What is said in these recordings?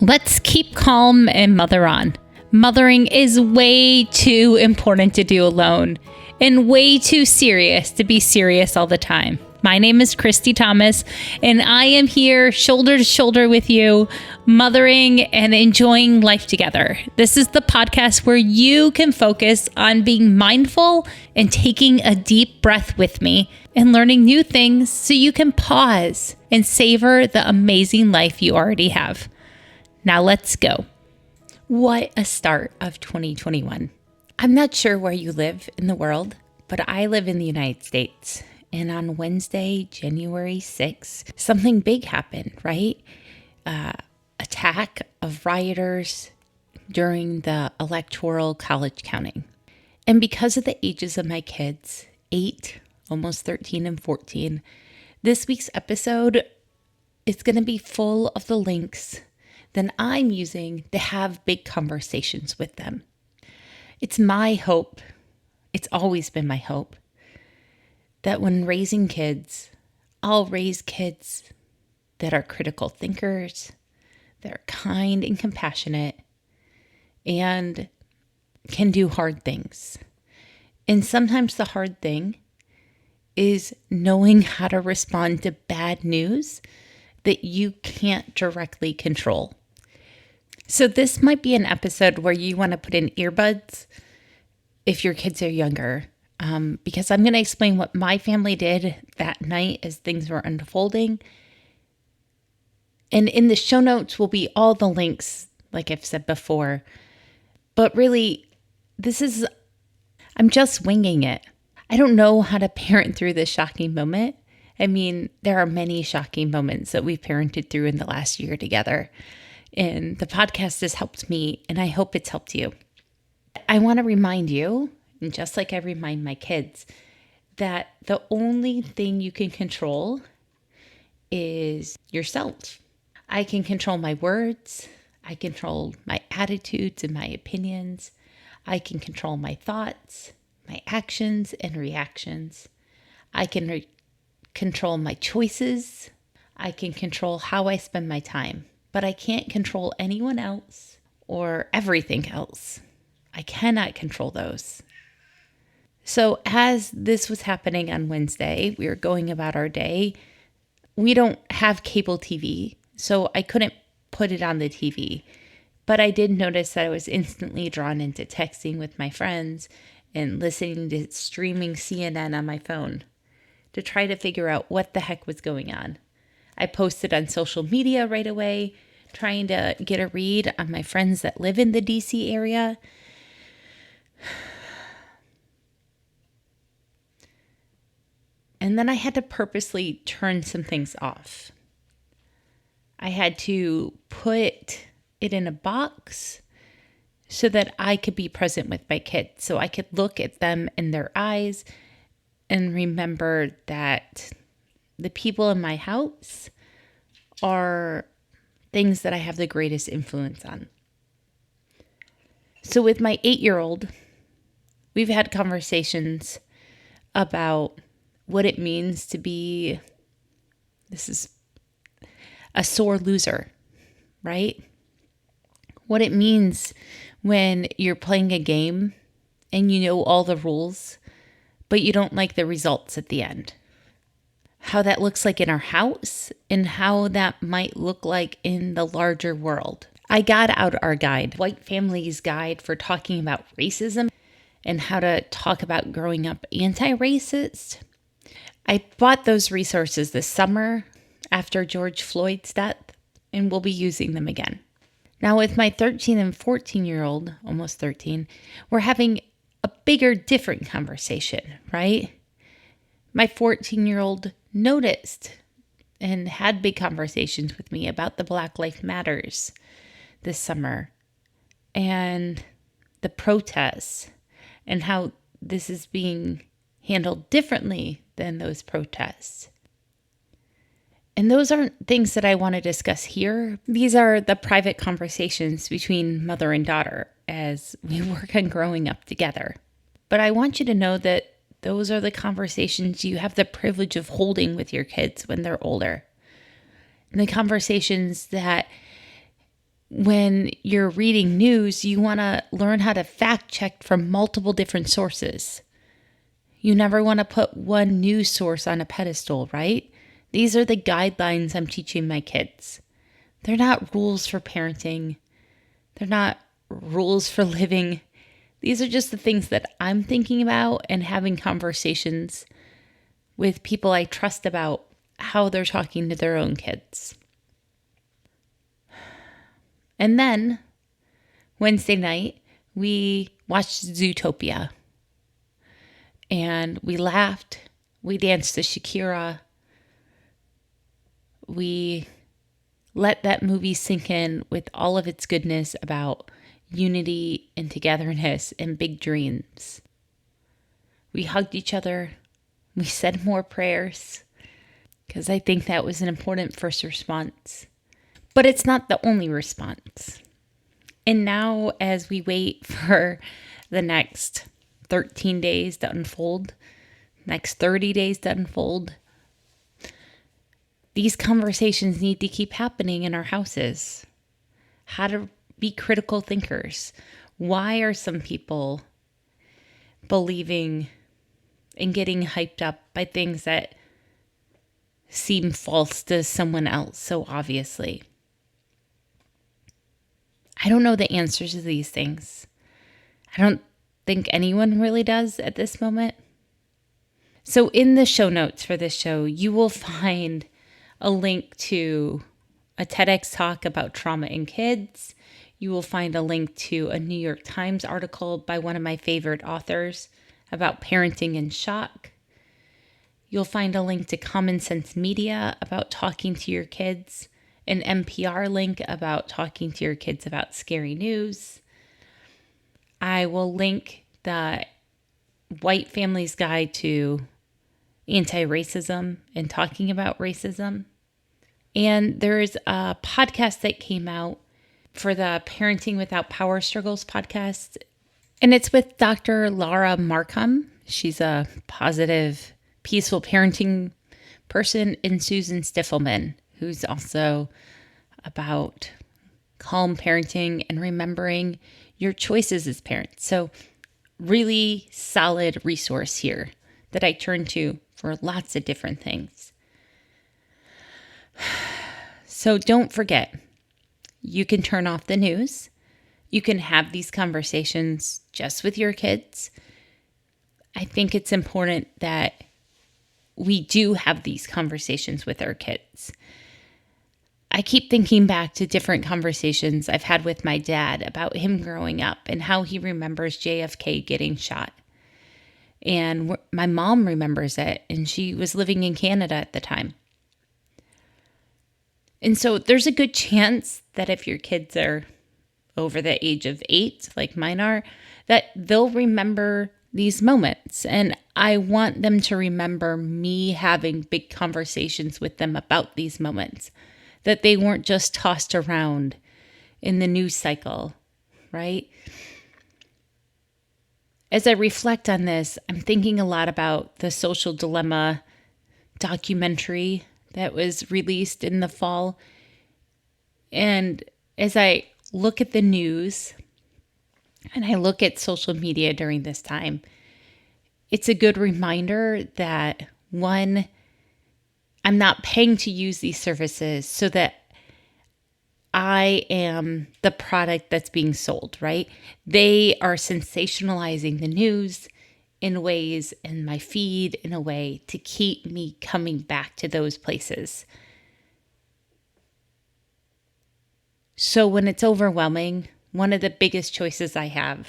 Let's keep calm and mother on. Mothering is way too important to do alone and way too serious to be serious all the time. My name is Christy Thomas, and I am here shoulder to shoulder with you, mothering and enjoying life together. This is the podcast where you can focus on being mindful and taking a deep breath with me and learning new things so you can pause and savor the amazing life you already have. Now let's go. What a start of 2021. I'm not sure where you live in the world, but I live in the United States. And on Wednesday, January 6th, something big happened, right? Attack of rioters during the electoral college counting. And because of the ages of my kids, 8, almost 13 and 14, this week's episode is going to be full of the links that I'm using to have big conversations with them. It's my hope, it's always been my hope, that when raising kids, I'll raise kids that are critical thinkers, that are kind and compassionate, and can do hard things. And sometimes the hard thing is knowing how to respond to bad news that you can't directly control. So this might be an episode where you want to put in earbuds if your kids are younger, because I'm going to explain what my family did that night as things were unfolding. And in the show notes will be all the links, like I've said before. But really, I'm just winging it. I don't know how to parent through this shocking moment. I mean, there are many shocking moments that we've parented through in the last year together. And the podcast has helped me, and I hope it's helped you. I want to remind you, and just like I remind my kids, that the only thing you can control is yourself. I can control my words. I control my attitudes and my opinions. I can control my thoughts, my actions and reactions. I can control my choices. I can control how I spend my time. But I can't control anyone else or everything else. I cannot control those. So as this was happening on Wednesday, we were going about our day. We don't have cable TV, so I couldn't put it on the TV. But I did notice that I was instantly drawn into texting with my friends and listening to streaming CNN on my phone to try to figure out what the heck was going on. I posted on social media right away, trying to get a read on my friends that live in the DC area. And then I had to purposely turn some things off. I had to put it in a box so that I could be present with my kids, so I could look at them in their eyes and remember that the people in my house are things that I have the greatest influence on. So with my 8-year-old, we've had conversations about what it means to be, this is a sore loser, right? What it means when you're playing a game and you know all the rules, but you don't like the results at the end. How that looks like in our house and how that might look like in the larger world. I got out our guide, White Family's Guide for talking about racism and how to talk about growing up anti-racist. I bought those resources this summer after George Floyd's death, and we'll be using them again. Now with my 13 and 14-year-old, almost 13, we're having a bigger, different conversation, right? My 14-year-old noticed and had big conversations with me about the Black Lives Matters this summer and the protests and how this is being handled differently than those protests. And those aren't things that I want to discuss here. These are the private conversations between mother and daughter as we work on growing up together. But I want you to know that those are the conversations you have the privilege of holding with your kids when they're older. And the conversations that when you're reading news, you want to learn how to fact check from multiple different sources. You never want to put one news source on a pedestal, right? These are the guidelines I'm teaching my kids. They're not rules for parenting. They're not rules for living. These are just the things that I'm thinking about and having conversations with people I trust about how they're talking to their own kids. And then Wednesday night, we watched Zootopia. And we laughed. We danced to Shakira. We let that movie sink in with all of its goodness about unity and togetherness and big dreams. We hugged each other. We said more prayers because I think that was an important first response. But it's not the only response. And now, as we wait for the next 13 days to unfold, next 30 days to unfold, these conversations need to keep happening in our houses. How to be critical thinkers. Why are some people believing and getting hyped up by things that seem false to someone else so obviously? I don't know the answers to these things. I don't think anyone really does at this moment. So in the show notes for this show, you will find a link to a TEDx talk about trauma in kids. You will find a link to a New York Times article by one of my favorite authors about parenting in shock. You'll find a link to Common Sense Media about talking to your kids, an NPR link about talking to your kids about scary news. I will link the White Family's Guide to Anti-Racism and talking about racism. And there's a podcast that came out for the Parenting Without Power Struggles podcast. And it's with Dr. Laura Markham. She's a positive, peaceful parenting person, and Susan Stiffleman, who's also about calm parenting and remembering your choices as parents. So really solid resource here that I turn to for lots of different things. So don't forget, you can turn off the news. You can have these conversations just with your kids. I think it's important that we do have these conversations with our kids. I keep thinking back to different conversations I've had with my dad about him growing up and how he remembers JFK getting shot. And my mom remembers it, and she was living in Canada at the time. And so there's a good chance that if your kids are over the age of 8, like mine are, that they'll remember these moments. And I want them to remember me having big conversations with them about these moments, that they weren't just tossed around in the news cycle, right? As I reflect on this, I'm thinking a lot about the Social Dilemma documentary that was released in the fall. And as I look at the news and I look at social media during this time, it's a good reminder that, one, I'm not paying to use these services so that I am the product that's being sold, right? They are sensationalizing the news in ways in my feed in a way to keep me coming back to those places. So when it's overwhelming, one of the biggest choices I have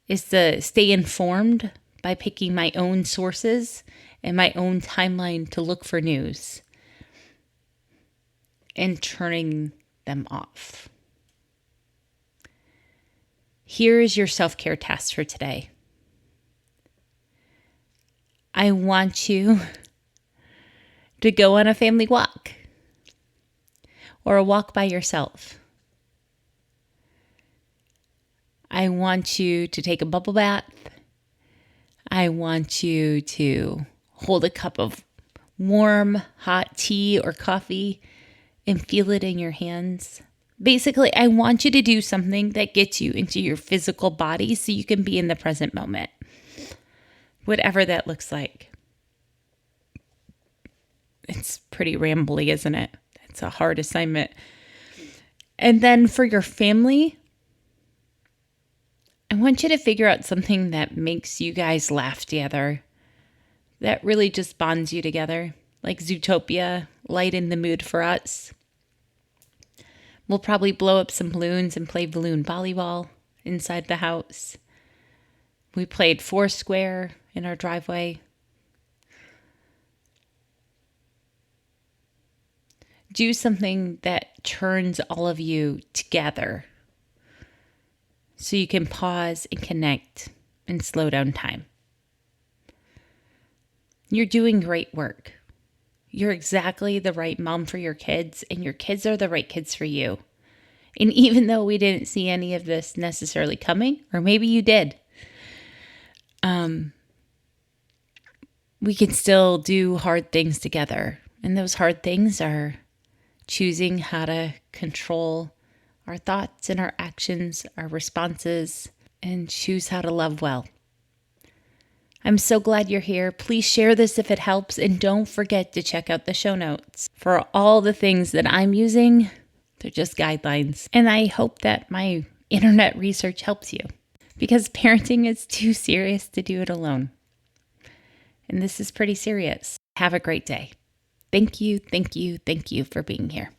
is to stay informed by picking my own sources and my own timeline to look for news and turning them off. Here is your self-care task for today. I want you to go on a family walk or a walk by yourself. I want you to take a bubble bath. I want you to hold a cup of warm, hot tea or coffee and feel it in your hands. Basically, I want you to do something that gets you into your physical body so you can be in the present moment, whatever that looks like. It's pretty rambly, isn't it? It's a hard assignment. And then for your family, I want you to figure out something that makes you guys laugh together, that really just bonds you together, like Zootopia, lighten the mood for us. We'll probably blow up some balloons and play balloon volleyball inside the house. We played Foursquare in our driveway. Do something that turns all of you together so you can pause and connect and slow down time. You're doing great work. You're exactly the right mom for your kids, and your kids are the right kids for you. And even though we didn't see any of this necessarily coming, or maybe you did, we can still do hard things together. And those hard things are choosing how to control our thoughts and our actions, our responses, and choose how to love well. I'm so glad you're here. Please share this if it helps, and don't forget to check out the show notes for all the things that I'm using. They're just guidelines. And I hope that my internet research helps you, because parenting is too serious to do it alone. And this is pretty serious. Have a great day. Thank you, thank you, thank you for being here.